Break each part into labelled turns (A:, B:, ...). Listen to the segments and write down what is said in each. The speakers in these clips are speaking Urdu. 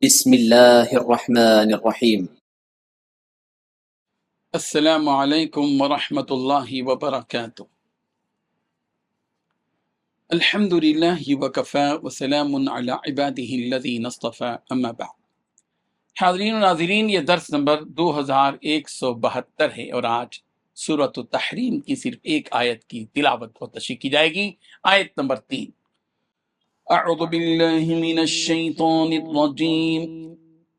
A: بسم اللہ الرحمن الرحیم۔
B: السلام علیکم ورحمۃ اللہ وبرکاتہ۔ الحمد للہ وکفی وسلام علی عبادہ الذین اصطفی، اما بعد۔ حاضرین و ناظرین، یہ درس نمبر 2172 ہے اور آج سورۃ التحریم کی صرف ایک آیت کی تلاوت و تشریح کی جائے گی، آیت نمبر 3۔ اعوذ باللہ من الشیطان الرجیم،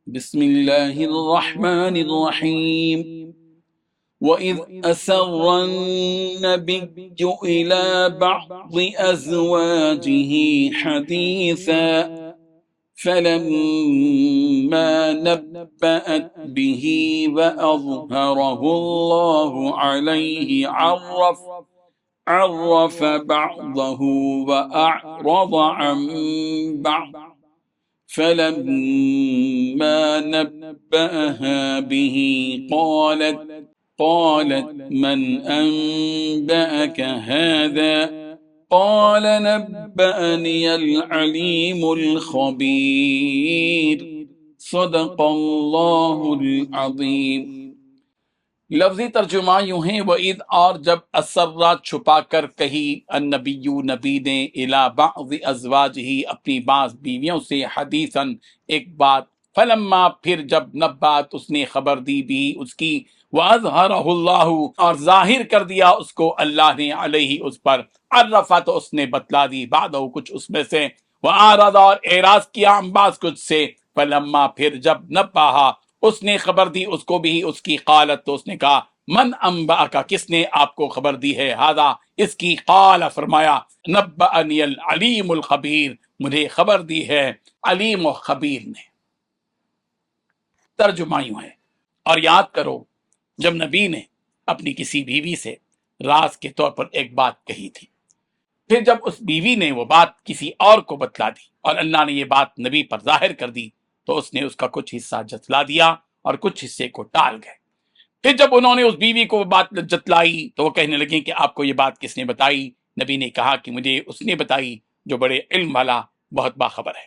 B: بسم اللہ الرحمن الرحیم۔ وَإِذْ أَسَرَّ النَّبِيُّ إِلَى بَعْضِ أَزْوَاجِهِ حَدِيثًا فَلَمَّا نَبَّأَتْ بِهِ وَأَظْهَرَهُ اللَّهُ عَلَيْهِ عَرَّفَ بَعْضَهُ وَأَعْرَضَ عَنْ بَعْضٍ فَلَمَّا نَبَّأَهَا بِهِ قالت من أنبأك هذا قال نبأني العليم الخبير صدق اللہ العظیم۔ لفظی ترجمہ یوں ہے، وَإِذْ اور جب اسرّا چھپا کر کہی، النبی نبی نے، الی بعض ازواجہ اپنی بعض بیویوں سے، حدیثاً ایک بات، فلما پھر جب نبات اس نے خبر دی بھی اس کی، وَأَظْهَرَهُ اللَّهُ اور ظاہر کر دیا اس کو اللہ نے، علیہ اس پر، عرفا تو اس نے بتلا دی، بعدہ کچھ اس میں سے، وَآرَضَ اور اعراض کیا عن بعض کچھ سے، فلما پھر جب نباہا اس نے خبر دی اس کو بھی اس کی، قالت تو اس نے کہا، من انبأک کس نے آپ کو خبر دی ہے، ھذا اس کی، قال فرمایا، نبأنی العلیم الخبیر مجھے خبر دی ہے علیم و خبیر نے۔ ترجمہ یوں ہے، اور یاد کرو جب نبی نے اپنی کسی بیوی سے راز کے طور پر ایک بات کہی تھی، پھر جب اس بیوی نے وہ بات کسی اور کو بتلا دی اور اللہ نے یہ بات نبی پر ظاہر کر دی، تو اس نے اس کا کچھ حصہ جتلا دیا اور کچھ حصے کو ٹال گئے۔ پھر جب انہوں نے اس بیوی کو وہ بات جتلائی تو وہ کہنے لگیں کہ آپ کو یہ بات کس نے بتائی؟ نبی نے کہا کہ مجھے اس نے بتائی جو بڑے علم والا، بہت باخبر ہے۔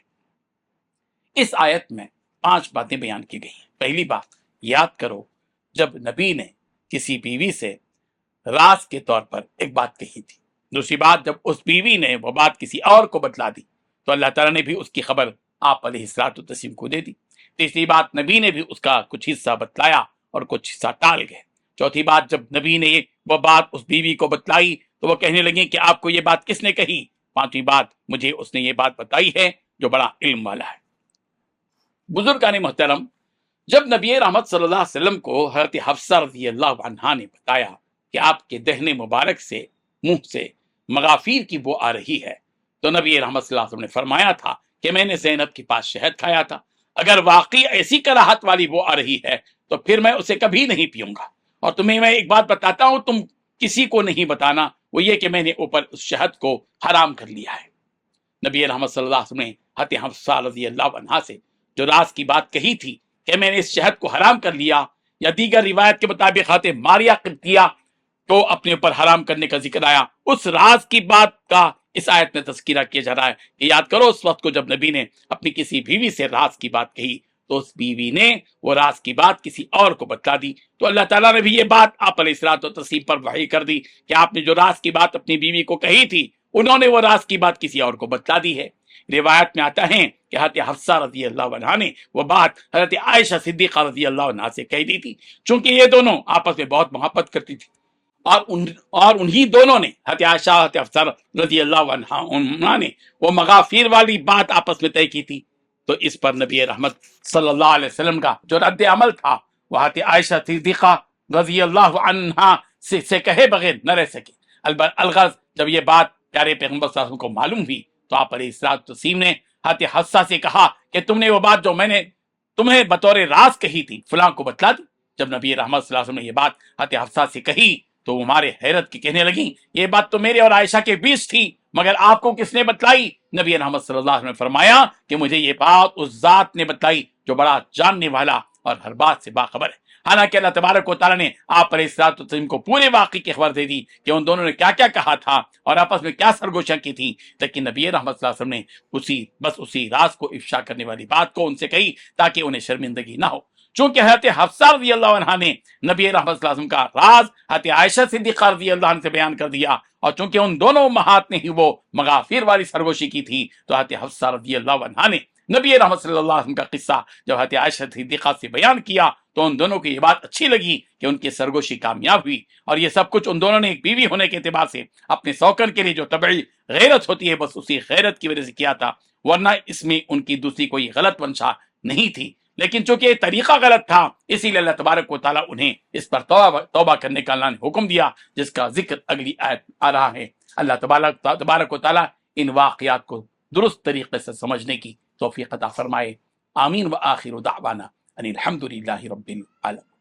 B: اس آیت میں 5 باتیں بیان کی گئی ہیں۔ پہلی بات، یاد کرو جب نبی نے کسی بیوی سے راز کے طور پر ایک بات کہی تھی، دوسری بات جب اس بیوی نے وہ بات کسی اور کو بتلا دی تو اللہ تعالیٰ نے بھی اس کی خبر آپ علیہ الصلوۃ والتسلیم کو دے دی۔ تیسری بات، نبی نے بھی اس کا کچھ حصہ بتلایا اور کچھ حصہ ٹال گئے۔ چوتھی بات، جب نبی نے وہ بات اس بیوی کو بتلائی تو وہ کہنے لگیں کہ آپ کو یہ بات کس نے کہی؟ پانچویں بات، مجھے اس نے یہ بات بتائی ہے جو بڑا علم والا ہے۔ بزرگان محترم، جب نبی رحمت صلی اللہ علیہ وسلم کو حضرت حفصہ رضی اللہ عنہا نے بتایا کہ آپ کے دہنے مبارک سے، منہ سے مغافیر کی بو آ رہی ہے، تو نبی رحمت صلی اللہ علیہ وسلم نے فرمایا تھا کہ میں نے زینب کے پاس شہد کھایا تھا، اگر واقعی ایسی کراہت والی بو آ رہی ہے تو پھر میں اسے کبھی نہیں پیوں گا۔ اور تمہیں میں ایک بات بتاتا ہوں، تم کسی کو نہیں بتانا، وہ یہ کہ میں نے اوپر اس شہد کو حرام کر لیا ہے۔ نبی رحمت صلی اللہ علیہ وسلم نے حضرت حفصہ رضی اللہ عنہا سے جو راز کی بات کہی تھی کہ میں نے اس شہد کو حرام کر لیا، یا دیگر روایت کے مطابق حضرت ماریہ قبطیہ کو اپنے اوپر حرام کرنے کا ذکر آیا، اس راز کی بات کا اس آیت میں تذکرہ کیا جا رہا ہے کہ یاد کرو اس وقت کو جب نبی نے اپنی کسی بیوی سے راز کی بات کہی تو اس بیوی نے وہ راز کی بات کسی اور کو بتلا دی، تو اللہ تعالیٰ نے بھی یہ بات آپ علیہ الصلوۃ والتسلیم پر وحی کر دی کہ آپ نے جو راز کی بات اپنی بیوی کو کہی تھی، انہوں نے وہ راز کی بات کسی اور کو بتلا دی ہے۔ روایت میں آتا ہے کہ حضرت حفصہ رضی اللہ عنہا نے وہ بات حضرت عائشہ صدیقہ رضی اللہ عنہا سے کہہ دی تھی، چونکہ یہ دونوں آپس میں بہت محبت کرتی تھی، اور انہی دونوں نے، حضرت عائشہ حضرت حفصہ رضی اللہ عنہا نے وہ مغافیر والی بات آپس میں طے کی تھی۔ تو اس پر نبی رحمت صلی اللہ علیہ وسلم کا جو رد عمل تھا وہ حضرت عائشہ صدیقہ رضی اللہ عنہا سے کہے بغیر نہ رہ سکے۔ الغرض جب یہ بات پیارے پیغمبر صلی اللہ علیہ وسلم کو معلوم ہوئی تو آپ علیہ الصلوۃ والتسلیم نے حضرت حفصہ سے کہا کہ تم نے وہ بات جو میں نے تمہیں بطور راز کہی تھی فلاں کو بتلا دی۔ جب نبی رحمت صلی اللہ علیہ وسلم نے یہ بات حضرت حفصہ سے کہی تو وہ ہمارے حیرت کی کہنے لگیں، یہ بات تو میرے اور عائشہ کے بیچ تھی، مگر آپ کو کس نے بتلائی؟ نبی رحمت صلی اللہ علیہ وسلم نے فرمایا کہ مجھے یہ بات اس ذات نے بتلائی جو بڑا جاننے والا اور ہر بات سے باخبر ہے۔ حالانکہ اللہ تبارک و تعالیٰ نے آپ علیہ الصلوۃ والتسلیم کو پورے واقعے کی خبر دے دی کہ ان دونوں نے کیا کیا کہا تھا اور آپس میں کیا سرگوشیاں کی تھیں، لیکن نبی رحمت صلی اللہ علیہ وسلم نے اسی راز کو افشا کرنے والی بات کو ان سے کہی تاکہ انہیں شرمندگی نہ ہو۔ چونکہ حضرت حفصہ رضی اللہ عنہ نے نبی رحمت صلی اللہ علیہ وسلم کا راز حضرت عائشہ صدیقہ رضی اللہ عنہ سے بیان کر دیا، اور چونکہ ان دونوں امہات نے ہی وہ مغافیر والی سرگوشی کی تھی، تو حضرت حفصہ رضی اللہ عنہ نے نبی رحمت صلی اللہ علیہ وسلم کا قصہ جب حضرت عائشہ صدیقہ سے بیان کیا تو ان دونوں کو یہ بات اچھی لگی کہ ان کی سرگوشی کامیاب ہوئی، اور یہ سب کچھ ان دونوں نے ایک بیوی ہونے کے اعتبار سے اپنے سوکن کے لیے جو طبعی غیرت ہوتی ہے بس اسی غیرت کی وجہ سے کیا تھا، ورنہ اس میں ان کی دوسری کوئی غلط منشا نہیں تھی۔ لیکن چونکہ یہ طریقہ غلط تھا، اسی لیے اللہ تبارک و تعالیٰ انہیں اس پر توبہ کرنے کا اللہ نے حکم دیا، جس کا ذکر اگلی آیت آ رہا ہے۔ اللہ تبارک و تعالیٰ ان واقعات کو درست طریقے سے سمجھنے کی توفیق عطا فرمائے۔ آمین۔ وآخر دعوانا ان الحمد للہ رب العالمین۔